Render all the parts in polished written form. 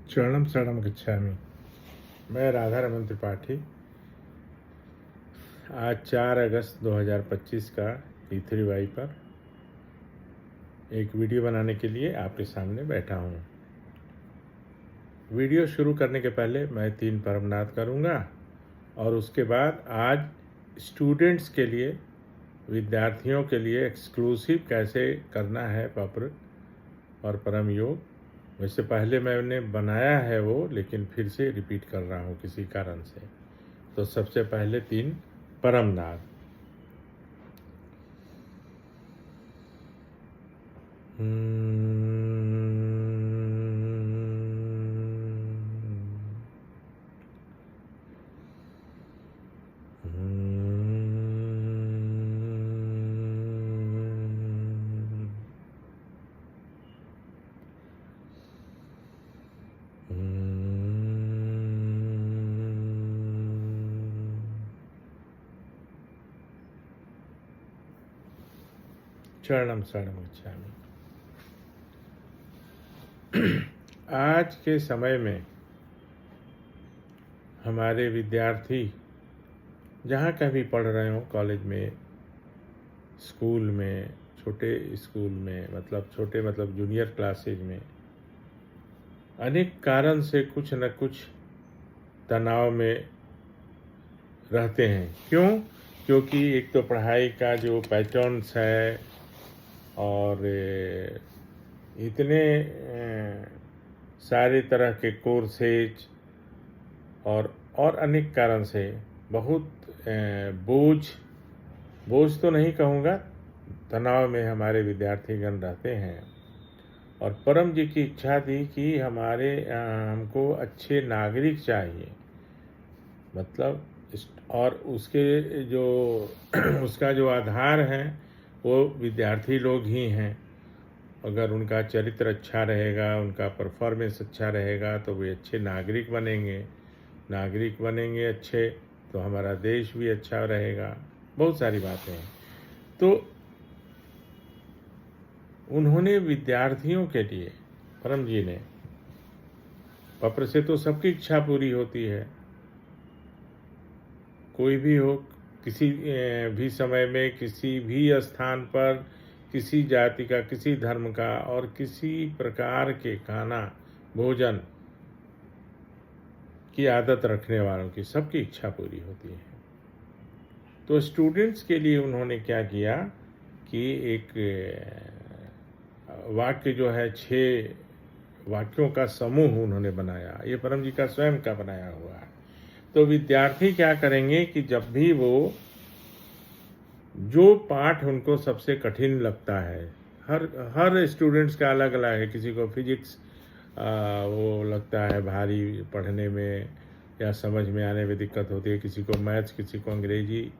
चरणम शरणम गच्छामि। मैं राधा रमन त्रिपाठी आज 4 अगस्त 2025 का E3Y पर एक वीडियो बनाने के लिए आपके सामने बैठा हूँ। वीडियो शुरू करने के पहले मैं 3 परमनाद करूँगा और उसके बाद आज स्टूडेंट्स के लिए, विद्यार्थियों के लिए एक्सक्लूसिव कैसे करना है पप्र और परम योग। वैसे पहले मैंने बनाया है वो, लेकिन फिर से रिपीट कर रहा हूँ किसी कारण से। तो सबसे पहले 3 परम नाद। चरणम शरणम गच्छामि। आज के समय में हमारे विद्यार्थी जहाँ कहीं पढ़ रहे हो, कॉलेज में, स्कूल में, छोटे स्कूल में, मतलब छोटे मतलब जूनियर क्लासेज में, अनेक कारण से कुछ न कुछ तनाव में रहते हैं। क्यों? क्योंकि एक तो पढ़ाई का जो पैटर्न्स है और इतने सारे तरह के कोर्सेज और अनेक कारण से बहुत बोझ तो नहीं कहूँगा, तनाव में हमारे विद्यार्थीगण रहते हैं। और परम जी की इच्छा थी कि हमको अच्छे नागरिक चाहिए, मतलब और उसके जो उसका जो आधार है वो विद्यार्थी लोग ही हैं। अगर उनका चरित्र अच्छा रहेगा, उनका परफॉर्मेंस अच्छा रहेगा तो वे अच्छे नागरिक बनेंगे अच्छे, तो हमारा देश भी अच्छा रहेगा। बहुत सारी बातें हैं। तो उन्होंने विद्यार्थियों के लिए, परम जी ने, पप्र से तो सबकी इच्छा पूरी होती है, कोई भी हो, किसी भी समय में, किसी भी स्थान पर, किसी जाति का, किसी धर्म का और किसी प्रकार के खाना भोजन की आदत रखने वालों की सबकी इच्छा पूरी होती है। तो स्टूडेंट्स के लिए उन्होंने क्या किया कि एक वाक्य जो है, 6 वाक्यों का समूह उन्होंने बनाया। ये परम जी का स्वयं का बनाया हुआ है। तो विद्यार्थी क्या करेंगे कि जब भी वो जो पाठ उनको सबसे कठिन लगता है, हर स्टूडेंट्स का अलग अलग है। किसी को फिजिक्स वो लगता है भारी पढ़ने में या समझ में आने में दिक्कत होती है, किसी को मैथ्स, किसी को अंग्रेजी,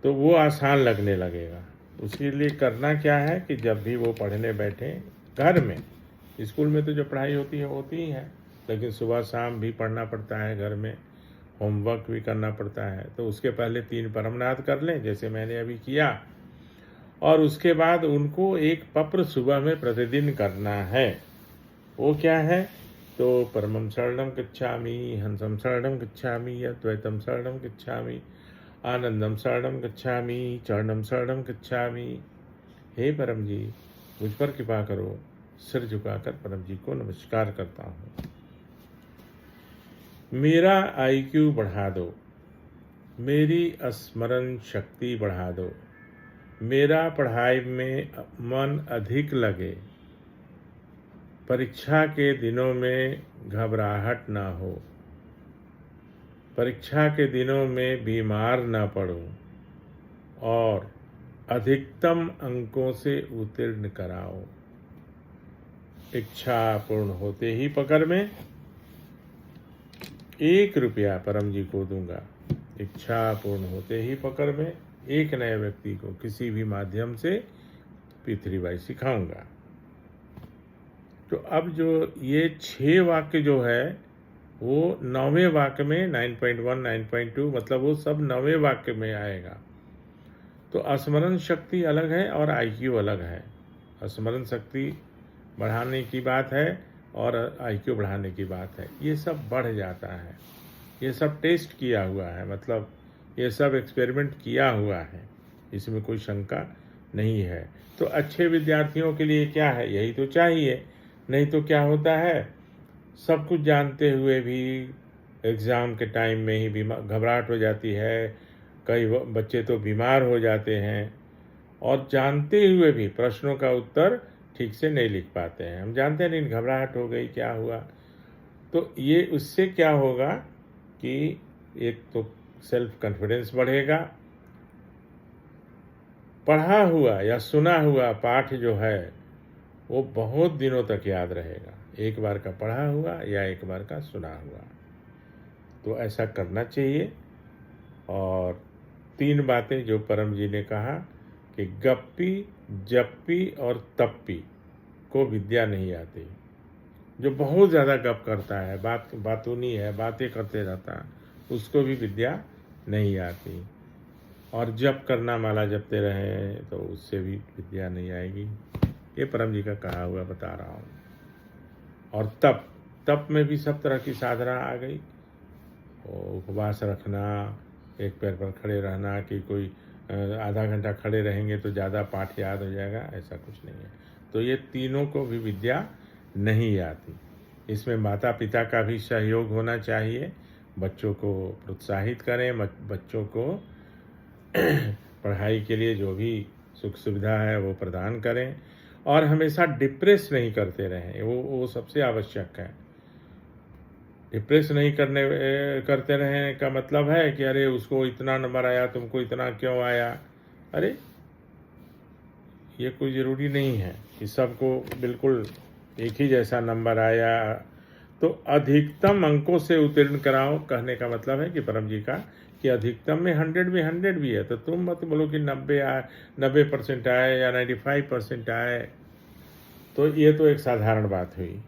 तो वो आसान लगने लगेगा। उसके लिए करना क्या है कि जब भी वो पढ़ने बैठे घर में, स्कूल में तो जो पढ़ाई होती ही है, लेकिन सुबह शाम भी पढ़ना पड़ता है, घर में होमवर्क भी करना पड़ता है। तो उसके पहले 3 परमनाद कर लें, जैसे मैंने अभी किया, और उसके बाद उनको एक पप्र सुबह में प्रतिदिन करना है। वो क्या है? तो परमं शरणं गच्छामि, हंसं शरणं गच्छामि, अद्वैतं शरणं गच्छामि, आनंदं शरणं गच्छामि, चरणं शरणं गच्छामि। हे परम जी, मुझ पर कृपा करो। सिर झुकाकर परम जी को नमस्कार करता हूँ। मेरा IQ बढ़ा दो, मेरी स्मरण शक्ति बढ़ा दो, मेरा पढ़ाई में मन अधिक लगे, परीक्षा के दिनों में घबराहट ना हो, परीक्षा के दिनों में बीमार ना पड़ूं और अधिकतम अंकों से उत्तीर्ण कराओ। इच्छा पूर्ण होते ही पकड़ में 1 रुपया परम जी को दूंगा। इच्छा पूर्ण होते ही पकड़ में एक नए व्यक्ति को किसी भी माध्यम से P3Y सिखाऊंगा। तो अब जो ये 6 वाक्य जो है वो 9वें वाक्य में 9.1, 9.2, मतलब वो सब 9वें वाक्य में आएगा। तो स्मरण शक्ति अलग है और IQ अलग है। स्मरण शक्ति बढ़ाने की बात है और आईक्यू बढ़ाने की बात है, ये सब बढ़ जाता है। ये सब टेस्ट किया हुआ है, मतलब ये सब एक्सपेरिमेंट किया हुआ है, इसमें कोई शंका नहीं है। तो अच्छे विद्यार्थियों के लिए क्या है, यही तो चाहिए। नहीं तो क्या होता है, सब कुछ जानते हुए भी एग्ज़ाम के टाइम में ही घबराहट हो जाती है, कई बच्चे तो बीमार हो जाते हैं, और जानते हुए भी प्रश्नों का उत्तर ठीक से नहीं लिख पाते हैं। हम जानते हैं नहीं, घबराहट हो गई, क्या हुआ। तो ये उससे क्या होगा कि एक तो सेल्फ कॉन्फिडेंस बढ़ेगा, पढ़ा हुआ या सुना हुआ पाठ जो है वो बहुत दिनों तक याद रहेगा, एक बार का पढ़ा हुआ या एक बार का सुना हुआ। तो ऐसा करना चाहिए। और 3 बातें जो परम जी ने कहा कि गप्पी, जप्पी और तप्पी को विद्या नहीं आती। जो बहुत ज़्यादा गप करता है, बातूनी है, बातें करते रहता है, उसको भी विद्या नहीं आती। और जप करना, माला जपते रहे तो उससे भी विद्या नहीं आएगी। ये परम जी का कहा हुआ बता रहा हूँ। और तप में भी सब तरह की साधना आ गई। उपवास रखना, एक पैर पर खड़े रहना, कि कोई आधा घंटा खड़े रहेंगे तो ज़्यादा पाठ याद हो जाएगा, ऐसा कुछ नहीं है। तो ये तीनों को भी विद्या नहीं आती। इसमें माता पिता का भी सहयोग होना चाहिए, बच्चों को प्रोत्साहित करें, बच्चों को पढ़ाई के लिए जो भी सुख सुविधा है वो प्रदान करें, और हमेशा डिप्रेस नहीं करते रहें, वो सबसे आवश्यक है। डिप्रेस नहीं करते रहने का मतलब है कि अरे उसको इतना नंबर आया, तुमको इतना क्यों आया। अरे ये कोई ज़रूरी नहीं है कि सबको बिल्कुल एक ही जैसा नंबर आया। तो अधिकतम अंकों से उत्तीर्ण कराओ, कहने का मतलब है कि परम जी का कि अधिकतम में 100 भी है, तो तुम मत बोलो कि 90% आए या 95% आए। तो ये तो एक साधारण बात हुई।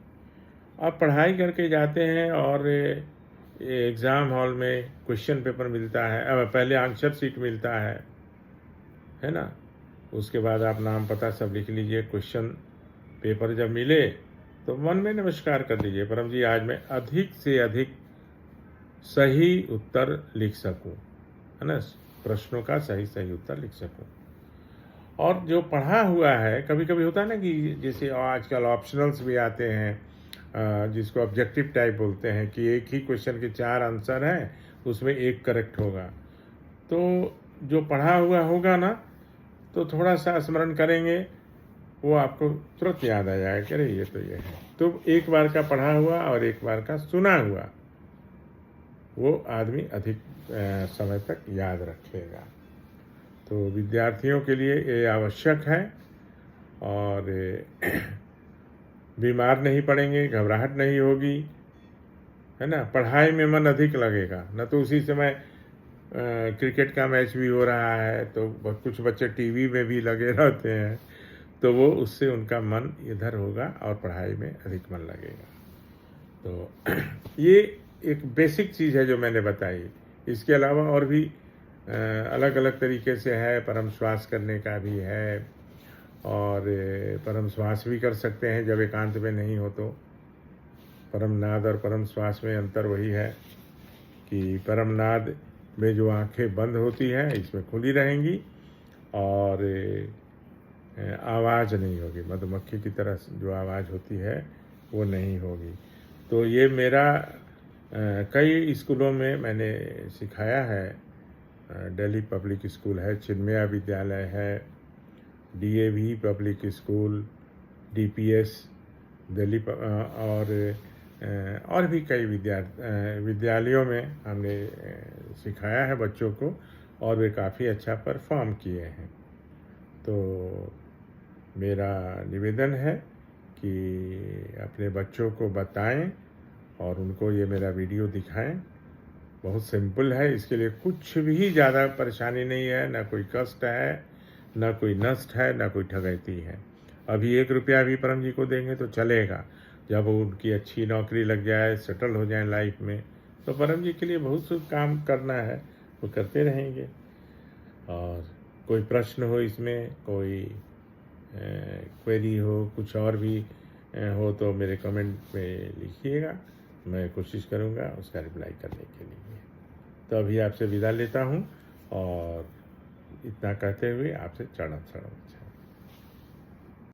अब पढ़ाई करके जाते हैं और एग्ज़ाम हॉल में क्वेश्चन पेपर मिलता है, अब पहले आंसर शीट मिलता है ना। उसके बाद आप नाम पता सब लिख लीजिए। क्वेश्चन पेपर जब मिले तो मन में नमस्कार कर दीजिए, परम जी आज मैं अधिक से अधिक सही उत्तर लिख सकूं, है ना, प्रश्नों का सही उत्तर लिख सकूं। और जो पढ़ा हुआ है, कभी कभी होता है ना कि जैसे आजकल ऑप्शनल्स भी आते हैं, जिसको ऑब्जेक्टिव टाइप बोलते हैं, कि एक ही क्वेश्चन के 4 आंसर हैं, उसमें एक करेक्ट होगा। तो जो पढ़ा हुआ होगा ना, तो थोड़ा सा स्मरण करेंगे, वो आपको तुरंत याद आ जाएगा कि अरे ये तो ये है। तो एक बार का पढ़ा हुआ और एक बार का सुना हुआ वो आदमी अधिक समय तक याद रखेगा। तो विद्यार्थियों के लिए ये आवश्यक है। और बीमार नहीं पड़ेंगे, घबराहट नहीं होगी, है ना, पढ़ाई में मन अधिक लगेगा। न तो उसी समय क्रिकेट का मैच भी हो रहा है तो कुछ बच्चे टीवी में भी लगे रहते हैं, तो वो उससे उनका मन इधर होगा और पढ़ाई में अधिक मन लगेगा। तो ये एक बेसिक चीज़ है जो मैंने बताई। इसके अलावा और भी अलग अलग तरीके से है, परम श्वास करने का भी है, और परम श्वास भी कर सकते हैं जब एकांत में नहीं हो तो। परम नाद और परम श्वास में अंतर वही है कि परम नाद में जो आंखें बंद होती हैं इसमें खुली रहेंगी और आवाज़ नहीं होगी, मधुमक्खी की तरह जो आवाज़ होती है वो नहीं होगी। तो ये मेरा कई स्कूलों में मैंने सिखाया है। दिल्ली पब्लिक स्कूल है, चिन्मया विद्यालय है, DAV public school, DPS Delhi, और भी कई विद्यालयों में हमने सिखाया है बच्चों को, और वे काफ़ी अच्छा परफॉर्म किए हैं। तो मेरा निवेदन है कि अपने बच्चों को बताएं और उनको ये मेरा वीडियो दिखाएं। बहुत सिंपल है, इसके लिए कुछ भी ज़्यादा परेशानी नहीं है, ना कोई कष्ट है, ना कोई नष्ट है, ना कोई ठगैती है। अभी 1 रुपया भी परम जी को देंगे तो चलेगा, जब उनकी अच्छी नौकरी लग जाए, सेटल हो जाए लाइफ में, तो परम जी के लिए बहुत से काम करना है, वो करते रहेंगे। और कोई प्रश्न हो इसमें, कोई क्वेरी हो, कुछ और भी हो तो मेरे कमेंट में लिखिएगा, मैं कोशिश करूँगा उसका रिप्लाई करने के लिए। तो अभी आपसे विदा लेता हूँ और इतना कहते हुए आपसे चरण